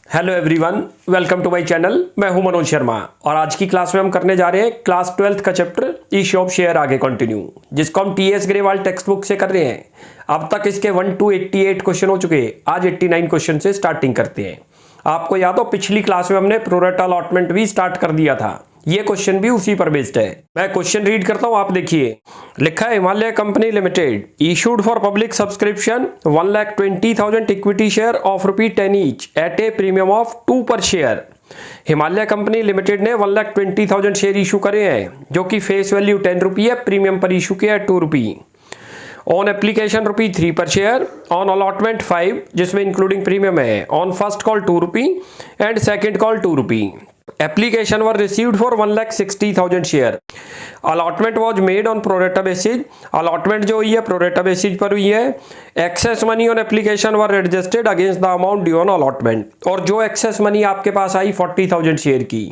Hello everyone, welcome to my channel. मैं हूं मनोज शर्मा और आज की क्लास में हम करने जा रहे हैं क्लास 12th का चैप्टर ई शॉप शेयर आगे कंटिन्यू, जिसको हम टीएस ग्रेवाल टेक्स्ट बुक से कर रहे हैं। अब तक इसके 1 to 88 क्वेश्चन हो चुके हैं। आज 89 क्वेश्चन से स्टार्टिंग करते हैं। आपको याद हो पिछली क्लास में हमने प्रोरेटा अलॉटमेंट भी स्टार्ट कर दिया था। ये क्वेश्चन भी उसी पर बेस्ड है। मैं क्वेश्चन रीड करता हूं, आप देखिए। लिखा है Himalaya company limited issued for public subscription 1,20,000 equity share of ₹10 each eight A premium of 2 पर शेयर। हिमालय कंपनी लिमिटेड ने 1,20,000 शेयर इशू करे हैं, जो कि फेस वैल्यू ₹10 है, प्रीमियम पर इशू किया है ₹2। ऑन एप्लीकेशन ₹3 पर शेयर, ऑन अलॉटमेंट 5 जिसमें इंक्लूडिंग प्रीमियम है, on first call ₹2 and second call ₹2। Application were received for 1,60,000 share. Allotment was made on prorata basis. Allotment जो हुई है prorata basis पर हुई है। Excess money on application were adjusted against the amount due on allotment. और जो excess money आपके पास आई 40,000 share की,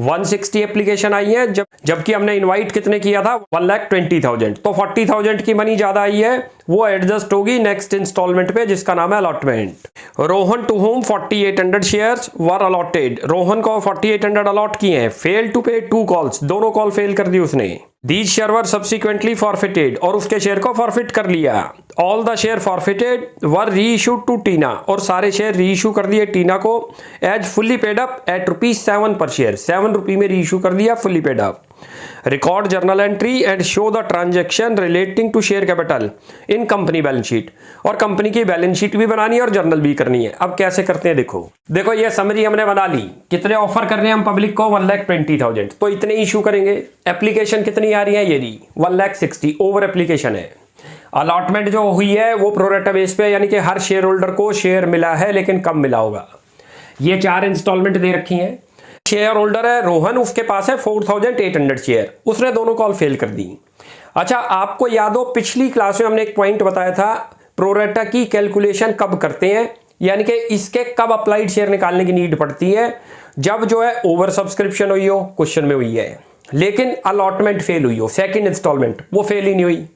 160 एप्लीकेशन आई है, जबकि हमने इनवाइट कितने किया था 1,20,000। तो 40,000 की मनी ज्यादा आई है, वो एडजस्ट होगी नेक्स्ट इंस्टॉलमेंट पे, जिसका नाम है allotment. Rohan to whom 4,800 shares were allotted. Rohan को 4,800 अलॉट किए हैं। फेल टू पे 2 कॉल्स, दोनों कॉल फेल कर दी उसने। These share were subsequently forfeited, और उसके शेयर को फॉरफिट कर लिया। ऑल द शेयर फॉरफिटेड वर री इशूड टू टीना, और सारे शेयर री इशू कर दिए टीना को as fully paid up at ₹7 पर शेयर। ₹7 में री इशू कर दिया fully paid up. Record journal entry and show the transaction relating to share capital in company balance sheet, और कंपनी की बैलेंस शीट भी बनानी है और जर्नल भी करनी है। अब कैसे करते हैं देखो ये समरी हमने बना ली। कितने ऑफर कर रहे हैं हम पब्लिक को 1,20,000, तो इतने इशू करेंगे। एप्लीकेशन कितनी आ रही है, ये रही 1,60,000 ओवर एप्लीकेशन है। अलॉटमेंट जो हुई है वो प्रोरेटा बेस पे, यानी कि हर शेयर होल्डर को शेयर मिला है लेकिन कम मिला होगा। ये 4 इंस्टॉलमेंट दे रखी हैं। शेयर होल्डर है रोहन, उसके पास है 4,800 शेयर, उसने दोनों कॉल फेल कर दी। अच्छा, आपको याद हो पिछली क्लास में हमने एक पॉइंट बताया था, प्रोरेटा की कैलकुलेशन कब करते हैं, यानी कि इसके कब अप्लाइड शेयर निकालने की नीड पड़ती है, जब जो है ओवर सब्सक्रिप्शन हुई हो, क्वेश्चन में हुई है, लेकिन अलॉटमेंट फेल हुई हो। सेकंड इंस्टॉलमेंट वो फेल ही नहीं हुई।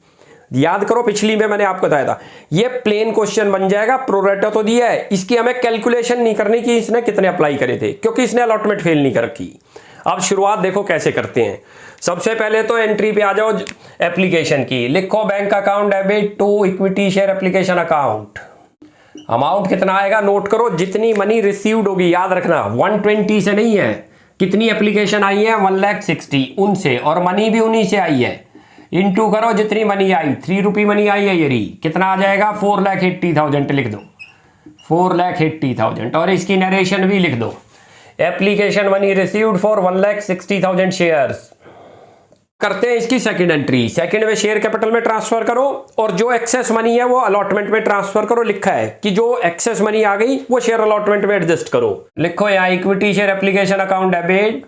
याद करो पिछली में मैंने आपको बताया था, ये प्लेन क्वेश्चन बन जाएगा। प्रोरेटा तो दिया है, इसकी हमें कैलकुलेशन नहीं करनी कि इसने कितने अप्लाई करे थे, क्योंकि इसने अलॉटमेंट फेल नहीं कर रखी। अब शुरुआत देखो कैसे करते हैं। सबसे पहले तो एंट्री पे आ जाओ एप्लीकेशन की। लिखो bank account debit to equity share application account. Amount कितना आएगा नोट करो, जितनी मनी रिसीव्ड होगी, याद रखना 120 से नहीं है। कितनी एप्लीकेशन आई है 1,60,000 उनसे, और मनी भी उन्हीं से आई है। इनटू करो जितनी मनी आई, ₹3 मनी आई है, ये रही। कितना आ जाएगा 4,80,000 लिख दो, 4,80,000, और इसकी नरेशन भी लिख दो। Application money received for 1,60,000 shares. करते हैं इसकी सेकंड एंट्री। सेकंड में शेयर कैपिटल में ट्रांसफर करो, और जो एक्सेस मनी है वो अलॉटमेंट में ट्रांसफर करो। लिखा है कि जो एक्सेस मनी आ गई वो शेयर अलॉटमेंट में एडजस्ट करो। लिखो यहाँ equity share application account debit,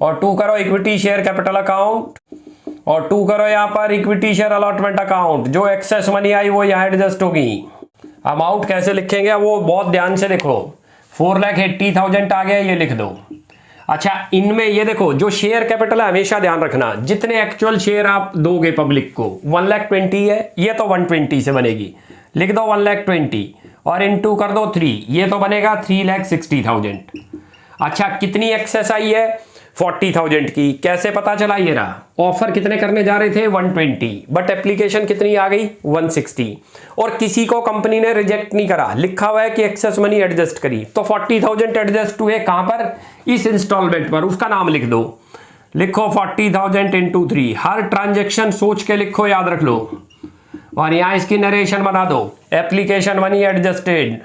और 2 करो इक्विटी शेयर कैपिटल अकाउंट, और 2 करो यहाँ पर इक्विटी शेयर अलॉटमेंट अकाउंट। जो एक्सेस मनी आई वो यहाँ एडजस्ट होगी। अमाउंट कैसे लिखेंगे वो बहुत ध्यान से देखो। 4,80,000 आ गया, ये लिख दो। अच्छा, इनमें ये देखो जो शेयर कैपिटल है, हमेशा ध्यान रखना जितने एक्चुअल शेयर आप दोगे पब्लिक को 1,20,000 है, ये तो 120 से बनेगी। लिख दो 1,20,000 और इनटू कर दो 3, ये तो बनेगा 3,60,000। अच्छा, कितनी एक्सेस आई है 40,000 की। कैसे पता चला, ये रहा। ऑफर कितने करने जा रहे थे 120, बट एप्लीकेशन कितनी आ गई 160, और किसी को कंपनी ने रिजेक्ट नहीं करा। लिखा हुआ है कि एक्सेस मनी एडजस्ट करी, तो 40,000 एडजस्ट हुए कहां पर, इस इंस्टॉलमेंट पर। उसका नाम लिख दो। लिखो 40,000 इंटू 3। हर ट्रांजेक्शन सोच के लिखो, याद रख लो, और यहां इसकी नरेशन बना दो। Application money adjusted.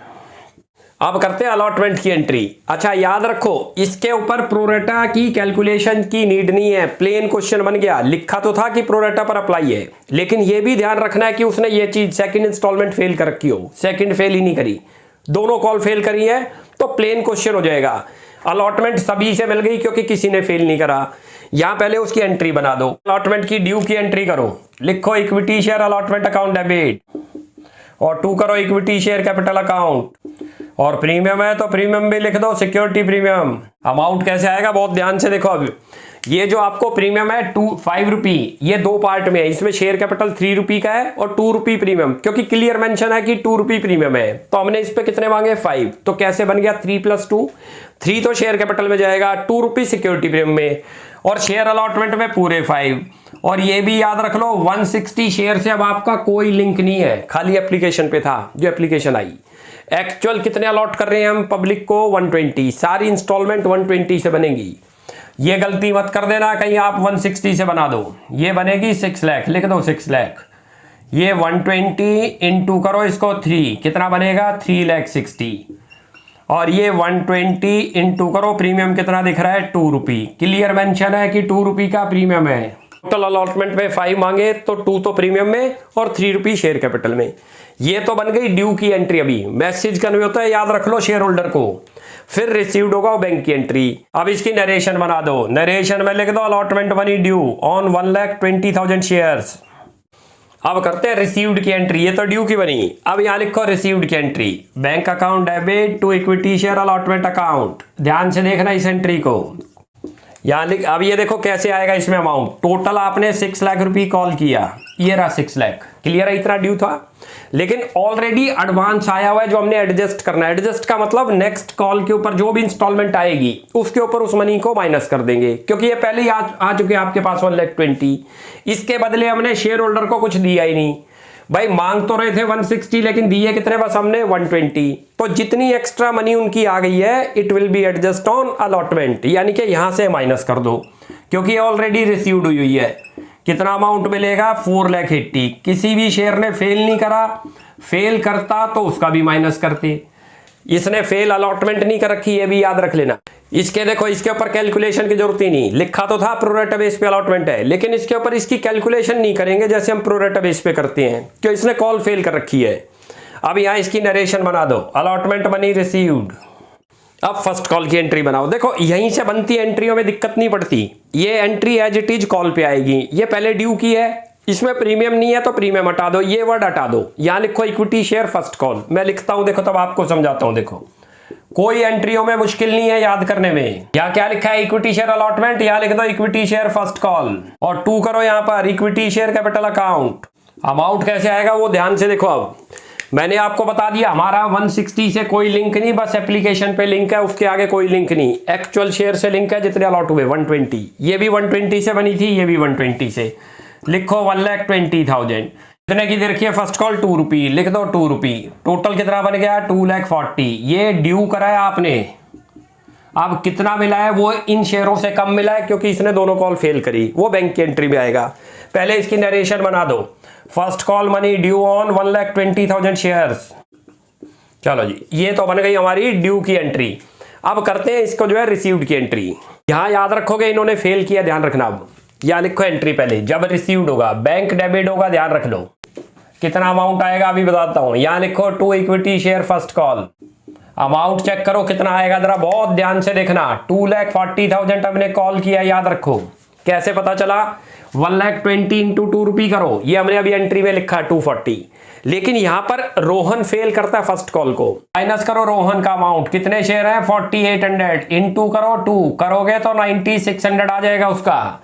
अब करते हैं अलॉटमेंट की एंट्री। अच्छा, याद रखो इसके ऊपर प्रोरेटा की कैलकुलेशन की नीड नहीं है, प्लेन क्वेश्चन बन गया। लिखा तो था कि प्रोरेटा पर अप्लाई है, लेकिन यह भी ध्यान रखना है कि उसने ये चीज सेकंड इंस्टॉलमेंट फेल कर रखी हो। सेकंड फेल ही नहीं करी, दोनों कॉल फेल करी है, तो प्लेन क्वेश्चन हो जाएगा। अलॉटमेंट सभी से मिल गई क्योंकि किसी ने फेल नहीं करा। यहां पहले उसकी एंट्री बना दो। अलॉटमेंट की ड्यू की एंट्री करो। लिखो equity share allotment account debit, और 2 करो इक्विटी शेयर कैपिटल अकाउंट, और प्रीमियम है तो प्रीमियम भी लिख दो, सिक्योरिटी प्रीमियम। अमाउंट कैसे आएगा बहुत ध्यान से देखो। अब ये जो आपको प्रीमियम है 5 रुपी, ये दो पार्ट में है। इसमें शेयर कैपिटल 3 रुपी का है और 2 रुपी प्रीमियम, क्योंकि क्लियर मेंशन है कि 2 रुपी प्रीमियम है, तो हमने इस पे कितने मांगे 5। तो कैसे बन गया 3 + 2, 3 तो शेयर कैपिटल में जाएगा, 2 रुपी सिक्योरिटी प्रीमियम में, और शेयर अलॉटमेंट में पूरे 5। और ये भी याद रख लो 160 शेयर से अब आपका कोई लिंक नहीं है, खाली एप्लीकेशन पे था जो एप्लीकेशन आई। एक्चुअल कितने अलॉट कर रहे हैं हम पब्लिक को 120, सारी इंस्टॉलमेंट 120 से बनेगी। ये गलती मत कर देना कहीं आप 160 से बना दो, ये बनेगी 6 लाख, लिख दो 6 लाख। ये 120 इंटू करो इसको 3, कितना बनेगा 3,60,000। और ये 120 इंटू करो प्रीमियम कितना दिख रहा है 2 रुपी, क्लियर मेंशन है कि 2 रुपी का प्रीमियम है। टोटल अलॉटमेंट में 5 मांगे तो 2 तो प्रीमियम में और 3 रुपी शेयर कैपिटल में। ये तो बन गई ड्यू की एंट्री। अभी मैसेज कन्वे होता है, याद रख लो शेयर होल्डर को, फिर रिसीव्ड होगा बैंक की एंट्री। अब इसकी नरेशन बना दो, नरेशन में लिख दो allotment money due on 1,20,000 shares. अब करते हैं रिसीव्ड की एंट्री, ये तो ड्यू की बनी। अब यहां लिखो रिसीव्ड की entry, bank account debit to equity share allotment account. ध्यान से देखना इस एंट्री को, यहां लिख। अब ये देखो कैसे आएगा इसमें अमाउंट, टोटल आपने 6 लाख रुपए कॉल किया, ये रहा 6 लाख, क्लियर है, इतना ड्यू था। लेकिन ऑलरेडी एडवांस आया हुआ है जो हमने एडजस्ट करना है। एडजस्ट का मतलब नेक्स्ट कॉल के ऊपर जो भी इंस्टॉलमेंट आएगी उसके ऊपर उस मनी को माइनस कर देंगे, क्योंकि ये पहले ही आ चुके हैं आपके पास 1,20,000। इसके बदले हमने शेयर होल्डर को कुछ दिया ही नहीं। भाई मांग तो रहे थे 160, लेकिन दिए कितने बस हमने 120। तो जितनी एक्स्ट्रा मनी उनकी आ गई है it will be adjust on allotment, यानी कि यहां से माइनस कर दो, क्योंकि ऑलरेडी रिसीव्ड हुई है। कितना अमाउंट मिलेगा 4,80,000। किसी भी शेयर ने फेल नहीं करा, फेल करता तो उसका भी माइनस करते। इसने फेल अलॉटमेंट नहीं कर रखी, ये भी याद रख लेना। इसके देखो इसके ऊपर कैलकुलेशन की जरूरत ही नहीं, लिखा तो था प्रोरेटा बेस पे अलॉटमेंट है, लेकिन इसके ऊपर इसकी कैलकुलेशन नहीं करेंगे जैसे हम प्रोरेटा बेस पे करते हैं, क्यों इसने कॉल फेल कर रखी है। अब यहां इसकी नरेशन बना दो, अलॉटमेंट मनी रिसीव्ड। अब फर्स्ट कॉल की एंट्री बनाओ। देखो यहीं से बनती एंट्रियों में दिक्कत नहीं पड़ती, ये entry as it is call पे आएगी। ये पहले ड्यू की है, इसमें प्रीमियम नहीं है तो प्रीमियम हटा दो, ये वर्ड हटा दो। यहां लिखो इक्विटी शेयर फर्स्ट कॉल, मैं लिखता हूं देखो तब आपको समझाता हूं। देखो कोई एंट्रियों में मुश्किल नहीं है याद करने में। यहाँ क्या लिखा है इक्विटी शेयर अलॉटमेंट, यहाँ लिख दो इक्विटी शेयर फर्स्ट कॉल और 2 करो यहाँ पर equity share capital account. Amount कैसे आएगा वो ध्यान से देखो। अब मैंने आपको बता दिया हमारा 160 से कोई लिंक नहीं, बस एप्लीकेशन पे लिंक है, उसके आगे कोई लिंक नहीं। एक्चुअल शेयर से लिंक है जितने अलॉट हुए 120, ये भी 120 से बनी थी, ये भी 120 से। लिखो 1,20,000। कितने की दे रखी है फर्स्ट कॉल 2 रुपी, लिख दो 2 रुपी। टोटल कितना बन गया 2,40,000। ये ड्यू करा है आपने, अब कितना मिला है वो इन शेयरों से कम मिला है क्योंकि इसने दोनों कॉल फेल करी, वो बैंक की एंट्री में आएगा। पहले इसकी नरेशन बना दो, first call money due on 1,20,000 shares. चलो जी ये तो बन गई हमारी ड्यू की एंट्री। अब करते हैं इसको जो है रिसीव्ड की एंट्री। यहां याद रखोगे इन्होंने फेल किया, ध्यान रखना। अब यहां लिखो एंट्री पहले, जब रिसीव्ड होगा बैंक डेबिट होगा, ध्यान रख लो। कितना अमाउंट आएगा अभी बताता हूं। यहां लिखो 2 equity share first call, amount check करो कितना आएगा, जरा बहुत ध्यान से देखना। 2,40,000 हमने कॉल किया, याद रखो। कैसे पता चला 1,20,000 इंटू 2 रुपी करो, ये हमने अभी एंट्री में लिखा 240। लेकिन यहां पर रोहन फेल करता है फर्स्ट कॉल को, माइनस करो रोहन का अमाउंट, कितने शेयर है 4,800, इंटू करो 2 करोगे तो 9,600 आ जाएगा उसका,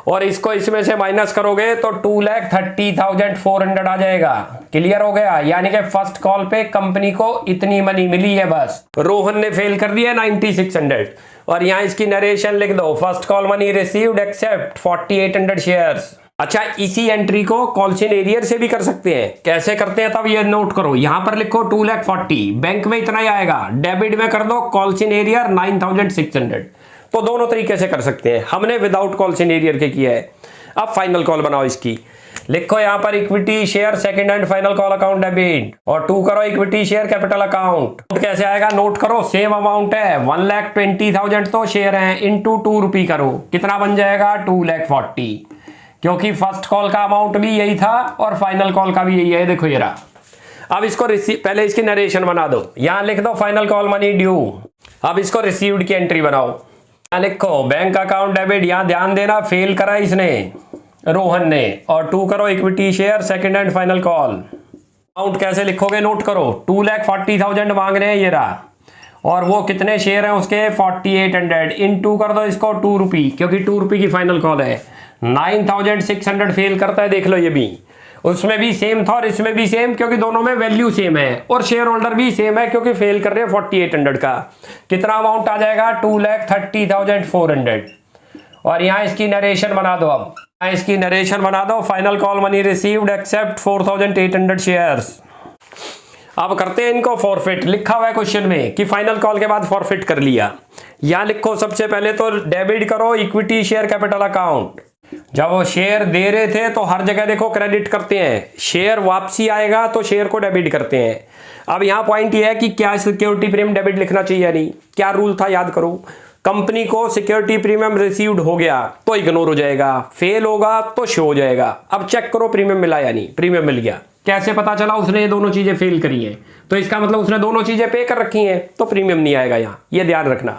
और इसको इसमें से माइनस करोगे तो 2,30,400 आ जाएगा। क्लियर हो गया, यानी कि फर्स्ट कॉल पे कंपनी को इतनी मनी मिली है, बस रोहन ने फेल कर दिया 9,600। और यहां इसकी नरेशन लिख दो, first call money received accept 4,800 shares. अच्छा इसी एंट्री को कॉल्सिन एरियर से भी कर सकते हैं, कैसे करते हैं तब ये नोट करो। यहां पर लिखो 2,40,000, बैंक में इतना ही आएगा, डेबिट में कर दो कॉल्सिन एरियर 9,600। तो दोनों तरीके से कर सकते हैं, हमने विदाउट कॉल्सिन एरियर के किया है। अब फाइनल कॉल बनाओ इसकी, लिखो यहां पर equity share second and final call account debit, और 2 करो इक्विटी शेयर कैपिटल अकाउंट। कैसे आएगा नोट करो, सेम अमाउंट है 1,20,000 तो शेयर है, इंटू 2 रुपी करो, कितना बन जाएगा 2,40,000, क्योंकि फर्स्ट कॉल का अमाउंट भी यही था और फाइनल कॉल का भी यही है। देखो ये रहा। अब इसको पहले इसकी नरेशन बना दो, यहां लिख दो फाइनल कॉल मनी ड्यू। अब इसको रिसीव्ड की एंट्री बनाओ, यहां लिखो बैंक अकाउंट डेबिट, यहां ध्यान देना फेल करा इसने रोहन ने, और 2 करो equity share second and final call. Amount कैसे लिखोगे नोट करो, 2,40,000 मांग रहे हैं ये रहा, और वो कितने शेयर हैं उसके 4800, इनटू कर दो इसको 2 रुपी, क्योंकि 2 रुपी की फाइनल कॉल है। 9600 फेल करता है, देख लो ये भी, उसमें भी सेम था और इसमें भी सेम, क्योंकि दोनों में वैल्यू सेम है और शेयर होल्डर भी सेम है, क्योंकि फेल कर रहे हैं 4800 का। कितना अमाउंट आ जाएगा 2,30,400। और यहाँ इसकी नरेशन बना दो, अब यहाँ इसकी नरेशन बना दो, final call money received accept 4800 shares. अब करते हैं इनको फॉरफिट, लिखा हुआ है क्वेश्चन में कि फाइनल कॉल के बाद फॉरफिट कर लिया। यहां लिखो सबसे पहले तो डेबिट करो इक्विटी शेयर कैपिटल अकाउंट। जब वो शेयर दे रहे थे तो हर जगह देखो क्रेडिट करते हैं, शेयर वापसी आएगा तो शेयर को डेबिट करते हैं। अब यहाँ पॉइंट ये है कि क्या सिक्योरिटी प्रीमियम डेबिट लिखना चाहिए या नहीं, क्या रूल था याद करो। कंपनी को सिक्योरिटी प्रीमियम रिसीव्ड हो गया तो इग्नोर हो जाएगा, फेल होगा तो शो हो जाएगा। अब चेक करो प्रीमियम मिला या नहीं, प्रीमियम मिल गया। कैसे पता चला, उसने ये दोनों चीजें फेल करी हैं, तो इसका मतलब उसने दोनों चीजें पे कर रखी हैं, तो प्रीमियम नहीं आएगा यहाँ, ये ध्यान रखना।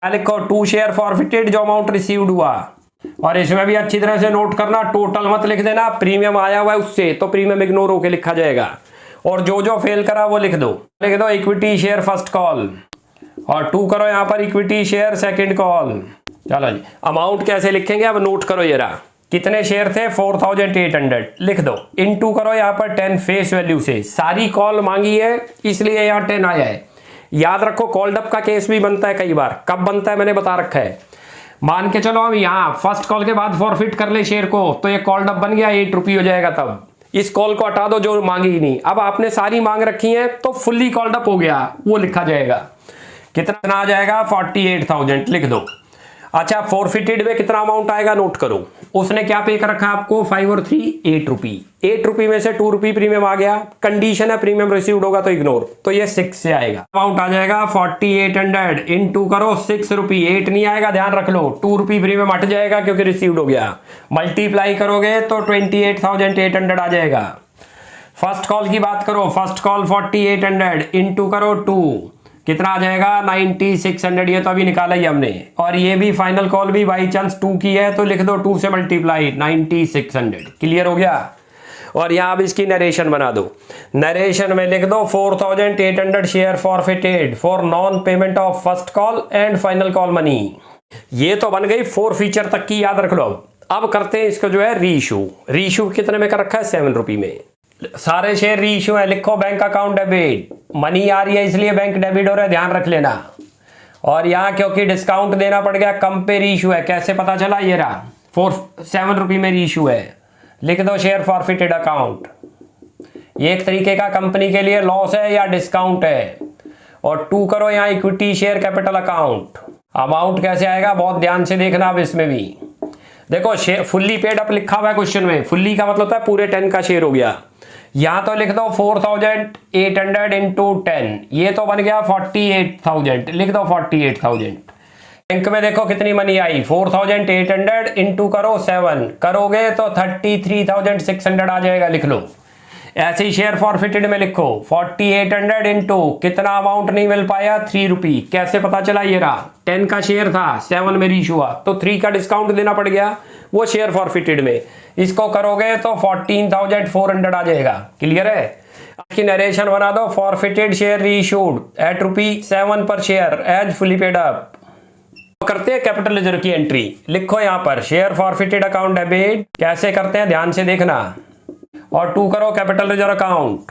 लिखो 2 शेयर फॉरफिटेड जो अमाउंट रिसीव्ड हुआ, और इसमें भी अच्छी तरह से नोट करना, टोटल मत लिख देना, प्रीमियम आया हुआ है उससे तो प्रीमियम इग्नोर होकर लिखा जाएगा। और जो फेल करा वो लिख दो इक्विटी शेयर फर्स्ट कॉल, और 2 करो यहाँ पर इक्विटी शेयर सेकंड कॉल। चलो जी, अमाउंट कैसे लिखेंगे अब नोट करो, ये रहा कितने शेयर थे 4800, लिख दो, इनटू करो यहाँ पर 10 फेस वैल्यू से, सारी कॉल मांगी है इसलिए यहाँ 10 आया है। याद रखो कॉल्ड अप का केस भी बनता है कई बार, कब बनता है मैंने बता रखा है। मान के चलो अब यहाँ फर्स्ट कॉल के बाद फॉरफिट कर ले शेयर को, तो ये कॉल्ड अप बन गया, 8 रुपये हो जाएगा। तब इस कॉल को हटा दो जो मांगी ही नहीं, अब आपने सारी मांग रखी है तो फुल्ली कॉल्ड अप हो गया, वो लिखा जाएगा। कितना आ जाएगा 48,000 लिख दो। अच्छा, फॉरफिटेड में कितना अमाउंट आएगा नोट करो। उसने क्या पे कर रखा आपको 5 और 3 8 रुपी, 8 रुपी में से 2 रुपी प्रीमियम आ गया, कंडीशन है प्रीमियम रिसीव्ड होगा तो इग्नोर, तो ये 6 से आएगा। अमाउंट आ जाएगा 4800, इनटू करो 6 रुपी, 8 नहीं आएगा ध्यान रख लो, 2 रुपी प्रीमियम हट जाएगा क्योंकि रिसीव्ड हो गया, मल्टीप्लाई करोगे तो 28,800 आ जाएगा। फर्स्ट कॉल की बात करो, फर्स्ट कॉल 4800 इनटू करो 2, कितना आ जाएगा 9600, ये तो अभी निकाला ही हमने। और ये भी फाइनल कॉल भी बाई चांस 2 की है तो लिख दो 2 से मल्टीप्लाई 9600, क्लियर हो गया। और यहाँ अब इसकी नरेशन बना दो, नरेशन में लिख दो 4800 share forfeited for non payment of first call and final call money. ये तो बन गई 4 फीचर तक की, याद रख लो। अब करते हैं इसको जो है रीइशू। रीइशू कितने में कर रखा है 7 रुपी में, सारे शेयर रीइशू है, लिखो बैंक अकाउंट डेबिट, मनी आ रही है इसलिए बैंक डेबिट हो रहा है, ध्यान रख लेना। और यहाँ क्योंकि डिस्काउंट देना पड़ गया कम पे रीइशू है, कैसे पता चला, ये रहा 7 रुपी में रीइशू है, लिख दो शेयर फॉरफिटेड अकाउंट। ये एक तरीके का कंपनी के लिए लॉस है या डिस्काउंट है। और 2 करो यहाँ equity share capital account. Amount कैसे आएगा बहुत ध्यान से देखना, अब इसमें भी देखो शेयर फुल्ली पेड अप लिखा हुआ है क्वेश्चन में, फुल्ली का मतलब होता है पूरे 10 का शेयर हो गया। यहाँ तो लिख दो 4800 इंटू 10, ये तो बन गया 48,000, लिख दो 48,000। बैंक में देखो कितनी मनी आई 4800 इंटू करो 7, करोगे तो 33,600 आ जाएगा, लिख लो। ऐसे ही शेयर फॉरफिटेड में लिखो 4800 इंटू कितना अमाउंट नहीं मिल पाया 3 रुपी, कैसे पता चला, ये रहा 10 का शेयर था 7 में रीच हुआ तो 3 का डिस्काउंट देना पड़ गया, वो शेयर फॉरफिटेड में। इसको करोगे तो 14,400 आ जाएगा, क्लियर है। इसकी नरेशन बना दो, फॉरफिटेड शेयर रीइश्यूड एट ₹7 पर share as fully paid up. करते हैं कैपिटल रिजर्व की एंट्री, लिखो यहाँ पर शेयर फॉरफिटेड अकाउंट डेबिट, कैसे करते हैं ध्यान से देखना। और 2 करो capital reserve account,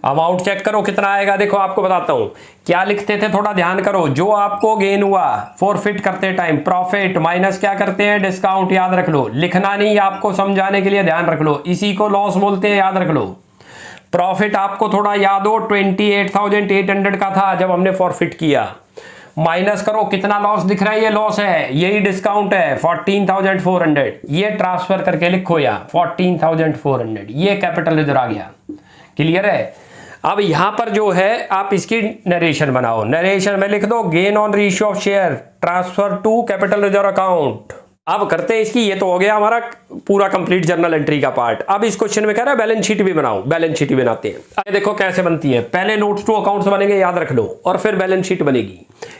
amount check करो कितना आएगा, देखो आपको बताता हूं क्या लिखते थे, थोड़ा ध्यान करो। जो आपको गेन हुआ फॉरफिट करते टाइम, प्रॉफिट माइनस क्या करते हैं डिस्काउंट, याद रख लो, लिखना नहीं, आपको समझाने के लिए ध्यान रख लो, इसी को लॉस बोलते हैं, याद रख लो। प्रॉफिट आपको थोड़ा याद हो 28,800 का था जब हमने फॉरफिट किया, माइनस करो कितना लॉस दिख रहा है, ये लॉस है, यही डिस्काउंट है 14,400, ये ट्रांसफर करके लिखो या 14,400, ये कैपिटल रिजर्व आ गया, क्लियर है। अब यहां पर जो है आप इसकी नरेशन बनाओ, नरेशन में लिख दो gain on reissue of share transfer to capital reserve account. अब करते हैं इसकी, ये तो हो गया हमारा पूरा कंप्लीट जर्नल एंट्री का पार्ट। अब इस क्वेश्चन में कह रहा है बैलेंस शीट भी बनाओ, बैलेंस शीट ही बनाते हैं। अब देखो कैसे बनती है, पहले नोट्स टू अकाउंट्स बनेंगे, याद रख लो, और फिर बैलेंस शीट बनेगी।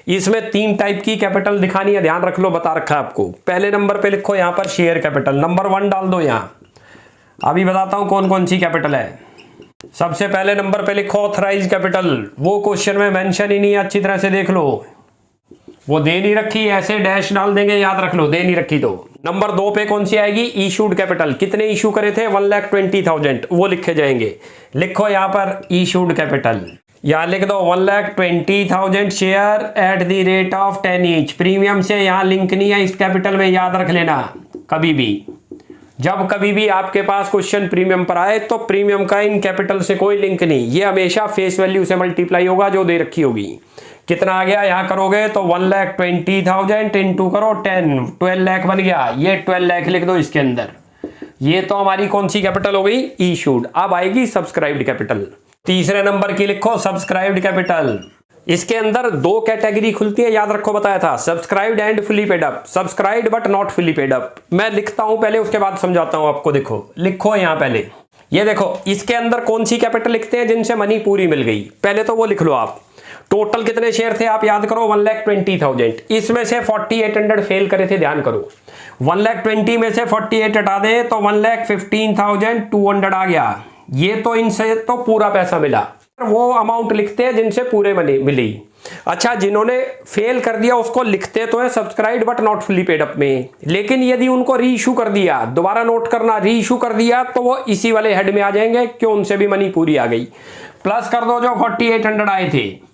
इसमें 3 टाइप की कैपिटल दिखानी है, ध्यान रख लो, बता रखा है आपको। पहले नंबर पे लिखो यहाँ पर शेयर कैपिटल, नंबर 1 डाल दो यहाँ, अभी बताता हूँ कौन कौन सी कैपिटल है। सबसे पहले नंबर पे लिखो ऑथराइज कैपिटल, वो क्वेश्चन में मेंशन ही नहीं है, अच्छी तरह से देख लो, वो दे नहीं रखी, ऐसे डैश डाल देंगे, याद रख लो, दे नहीं रखी तो। नंबर 2 पे कौन सी आएगी, इशूड कैपिटल, कितने इशू करे थे 1,20,000, वो लिखे जाएंगे। लिखो यहाँ पर इशूड कैपिटल, यहाँ लिख दो 1,20,000 share at the rate of 10 each. Premium से यहाँ लिंक नहीं है इस कैपिटल में, याद रख लेना। कभी भी जब कभी भी आपके पास क्वेश्चन प्रीमियम पर आए तो प्रीमियम का इन कैपिटल से कोई लिंक नहीं, ये हमेशा फेस वैल्यू से मल्टीप्लाई होगा जो दे रखी होगी। कितना आ गया यहाँ करोगे तो 1,20,000 इंटू करो 10, 12 लाख बन गया, ये 12 लाख लिख दो इसके अंदर। ये तो हमारी कौन सी कैपिटल हो गई, इशूड। अब आएगी सब्सक्राइब्ड कैपिटल, तीसरे नंबर की लिखो सब्सक्राइब्ड कैपिटल। इसके अंदर 2 कैटेगरी खुलती है, याद रखो, बताया था, subscribed and fully paid up, subscribed but not fully paid up. मैं लिखता हूं पहले, उसके बाद समझाता हूं आपको। देखो लिखो यहां पहले, ये देखो इसके अंदर कौन सी कैपिटल लिखते हैं, जिनसे मनी पूरी मिल गई, पहले तो वो लिख लो आप। टोटल कितने शेयर थे आप याद करो, 1,20,000, इसमें से 4,800 फेल करे थे, ध्यान करो। 1,20,000 में से 48 हटा दे तो 1,15,200 आ गया। ये तो इनसे तो पूरा पैसा मिला, वो अमाउंट लिखते हैं जिनसे पूरे मनी मिली। अच्छा, जिन्होंने फेल कर दिया उसको लिखते तो है subscribed but not fully paid up में, लेकिन यदि उनको री इशू कर दिया, दोबारा नोट करना, री इशू कर दिया तो वो इसी वाले हेड में आ जाएंगे, क्यों, उनसे भी मनी पूरी आ गई। प्लस कर दो जो 4,800 आए थे,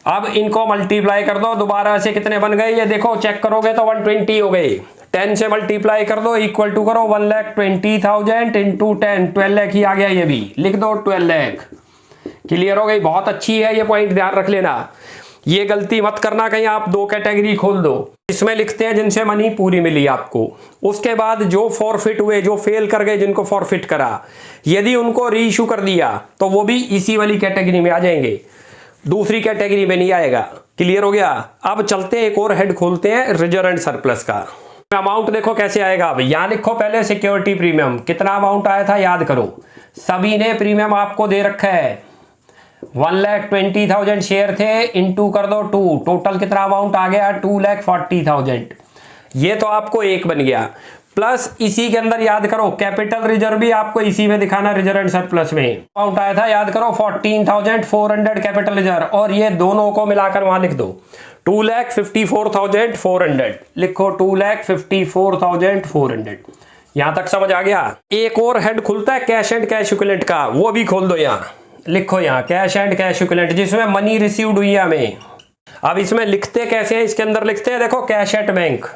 अब इनको मल्टीप्लाई कर दो, दोबारा से कितने बन गए ये देखो, चेक करोगे तो 120 हो गए। 10 से मल्टीप्लाई कर दो, इक्वल टू करो 1,20,000 इंटू 10, 12 लाख ही आ गया, ये भी लिख दो 12 लाख। क्लियर हो गई, बहुत अच्छी है ये पॉइंट, ध्यान रख लेना, ये गलती मत करना कहीं आप 2 कैटेगरी खोल दो। इसमें लिखते हैं जिनसे मनी पूरी मिली आपको, उसके बाद जो फॉरफिट हुए, जो फेल कर गए, जिनको फॉरफिट करा, यदि उनको री इशू कर दिया तो वो भी इसी वाली कैटेगरी में आ जाएंगे, दूसरी कैटेगरी में नहीं आएगा। क्लियर हो गया। अब चलते हैं एक और हेड खोलते हैं, रिजर्व एंड सरप्लस का। अमाउंट देखो कैसे आएगा, अब यहां लिखो पहले सिक्योरिटी प्रीमियम, कितना अमाउंट आया था याद करो, सभी ने प्रीमियम आपको दे रखा है, 1,20,000 शेयर थे, इंटू कर दो 2, टोटल कितना अमाउंट आ गया 2,40,000, ये तो आपको 1 बन गया। प्लस इसी के अंदर याद करो कैपिटल रिजर्व भी आपको इसी में दिखाना, रिजर्व एंड सरप्लस में अमाउंट आया था याद करो 14,400 कैपिटल रिजर्व, और ये दोनों को मिलाकर वहां लिख दो 2,54,400, लिखो 2,54,400। यहां तक समझ आ गया। एक और हेड खुलता है कैश एंड कैश इक्विवेलेंट का, वो भी खोल दो, यहाँ लिखो, यहाँ कैश एंड कैश इक्विवेलेंट, जिसमें मनी रिसीव्ड हुई है हमें। अब इसमें लिखते कैसे हैं, इसके अंदर लिखते हैं देखो कैश एट बैंक,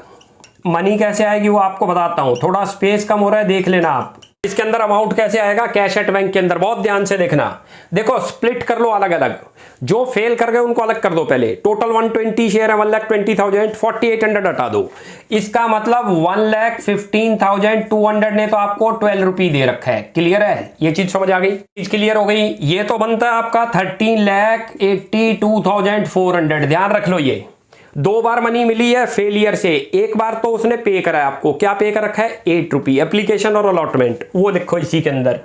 मनी कैसे आएगी वो आपको बताता हूं, थोड़ा स्पेस कम हो रहा है, देख लेना आप। इसके अंदर अमाउंट कैसे आएगा कैश एट बैंक के अंदर, बहुत ध्यान से देखना। देखो स्प्लिट कर लो अलग अलग, जो फेल कर गए उनको अलग कर दो पहले। टोटल 120 शेयर है, 1,20,000, 4,800 हटा दो, इसका मतलब 1,15,200 ने तो आपको 12 रुपये दे रखा है। क्लियर है, ये चीज समझ आ गई, चीज क्लियर हो गई। ये तो बनता है आपका 13,82,400, ध्यान रख लो। ये 2 बार मनी मिली है फेलियर से, एक बार तो उसने पे करा है आपको, क्या पे कर रखा है 8 रुपये, एप्लीकेशन और अलॉटमेंट, वो लिखो इसी के अंदर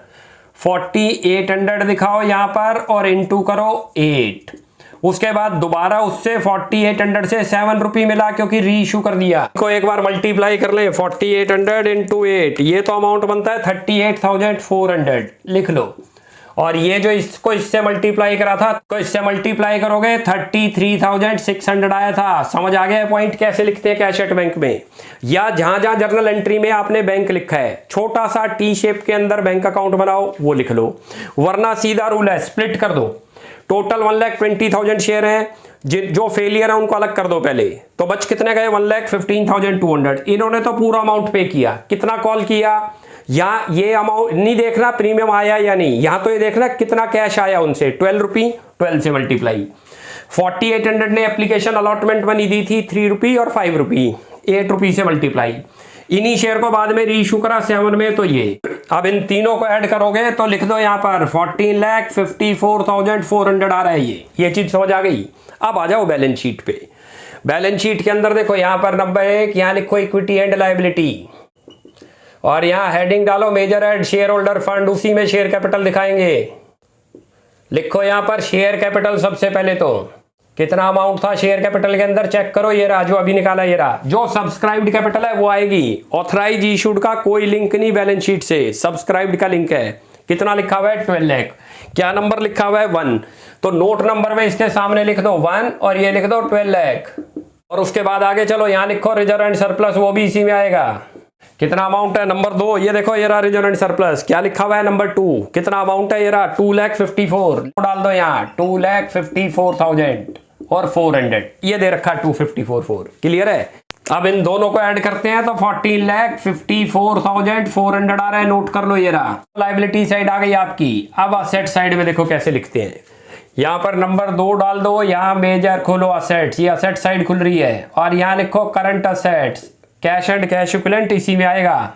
4,800 दिखाओ यहाँ पर और इंटू करो 8, उसके बाद दोबारा उससे 4,800 से 7 रुपये मिला क्योंकि री इशू कर दिया, को एक बार मल्टीप्लाई कर ले 4,800 इंटू 8, ये तो अमाउंट बनता है 38,400, लिख लो। और ये जो इसको इससे मल्टीप्लाई करा था, तो इससे मल्टीप्लाई करोगे 33,600 आया था। समझ आ गया पॉइंट कैसे लिखते हैं कैश एट बैंक में, या जहां जहां जर्नल एंट्री में आपने बैंक लिखा है छोटा सा टी शेप के अंदर बैंक अकाउंट बनाओ, वो लिख लो, वरना सीधा रूल है स्प्लिट कर दो। टोटल 1,20,000 शेयर हैं, जो फेलियर है उनको अलग कर दो पहले, तो बच कितने गए 1,15,200। इन्होंने तो पूरा अमाउंट पे किया, कितना कॉल किया, या ये अमाउंट नहीं देखना प्रीमियम आया या नहीं, यहां तो ये देखना कितना कैश आया उनसे, 12 रुपये, 12 से मल्टीप्लाई। 4,800 ने एप्लीकेशन अलॉटमेंट मनी दी थी 3 रुपये और 5 रुपये, 8 रुपये से मल्टीप्लाई। इन्हीं शेयर को बाद में री इशू करा 7 में, तो ये अब इन तीनों को ऐड करोगे तो लिख दो यहाँ पर 14,54,400 आ रहा है। ये चीज समझ आ गई। अब आ जाओ बैलेंस शीट पे। बैलेंस शीट के अंदर देखो यहाँ पर नंबर 1, यहाँ लिखो इक्विटी एंड लायबिलिटी, और यहाँ हेडिंग डालो major head shareholder fund, उसी में शेयर कैपिटल दिखाएंगे। लिखो यहाँ पर शेयर कैपिटल, सबसे पहले तो कितना अमाउंट था शेयर कैपिटल के अंदर, चेक करो, ये रहा जो अभी निकाला, ये रहा। जो सब्सक्राइब्ड कैपिटल है वो आएगी, ऑथराइज इशूड का कोई लिंक नहीं बैलेंस शीट से, सब्सक्राइब्ड का लिंक है। कितना लिखा हुआ है 12 लाख। क्या नंबर लिखा हुआ है 1, तो नोट नंबर में इसके सामने लिख दो 1 और ये लिख दो 12 लाख। और उसके बाद आगे चलो यहाँ लिखो रिजर्व एंड सरप्लस, वो भी इसी में आएगा। कितना अमाउंट है नंबर 2, ये देखो ये रहा रिजर्व एंड सरप्लस। क्या लिखा हुआ है नंबर 2, कितना अमाउंट है ये रहा 2,54,000 डाल दो यहाँ 2,54,000 और 400 ये दे रखा 254,400। क्लियर है। अब इन दोनों को ऐड करते हैं तो 14,54,400 आ रहा है। नोट कर लो ये रहा। लायबिलिटी साइड आ गई आपकी। अब असेट साइड में देखो कैसे लिखते हैं। यहाँ पर नंबर 2 डाल दो, यहाँ मेजर खोलो असेट्स, ये असेट साइड खुल रही है और यहाँ लिखो current assets, cash and cash equivalent इसी में आएगा।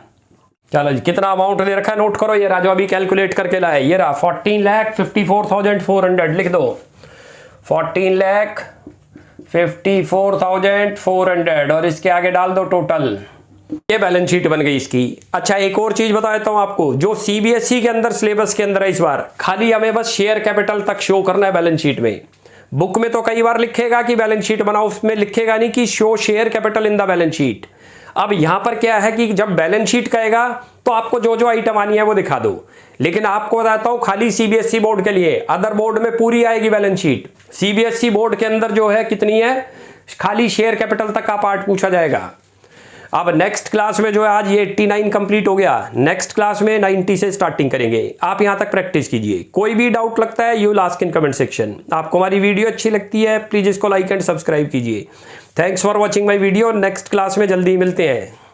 चलो जी कितना अमाउंट दे रखा है नोट करो। ये राजू अभी कैलकुलेट करके लाए, ये रहा 14,54,400 लिख दो 14,54,400 और इसके आगे डाल दो टोटल। ये बैलेंस शीट बन गई इसकी। अच्छा एक और चीज बता देता हूं आपको, जो सीबीएसई के अंदर सिलेबस के अंदर है इस बार, खाली हमें बस शेयर कैपिटल तक शो करना है बैलेंस शीट में। बुक में तो कई बार लिखेगा कि बैलेंस शीट बनाओ, उसमें लिखेगा नहीं कि show share capital in the balance sheet. अब यहां पर क्या है कि जब बैलेंस शीट कहेगा तो आपको जो जो आइटम आनी है वो दिखा दो, लेकिन आपको बताता हूं खाली सीबीएसई बोर्ड के लिए, अदर बोर्ड में पूरी आएगी बैलेंस शीट। सीबीएसई बोर्ड के अंदर जो है कितनी है, खाली शेयर कैपिटल तक का पार्ट पूछा जाएगा। अब नेक्स्ट क्लास में जो है आज ये 89 कंप्लीट हो गया, नेक्स्ट क्लास में 90 से स्टार्टिंग करेंगे। आप यहां तक प्रैक्टिस कीजिए। कोई भी डाउट लगता है you will ask in comment section. आपको हमारी वीडियो अच्छी लगती है प्लीज इसको लाइक एंड सब्सक्राइब कीजिए। Thanks for watching my video. Next class में जल्दी मिलते हैं।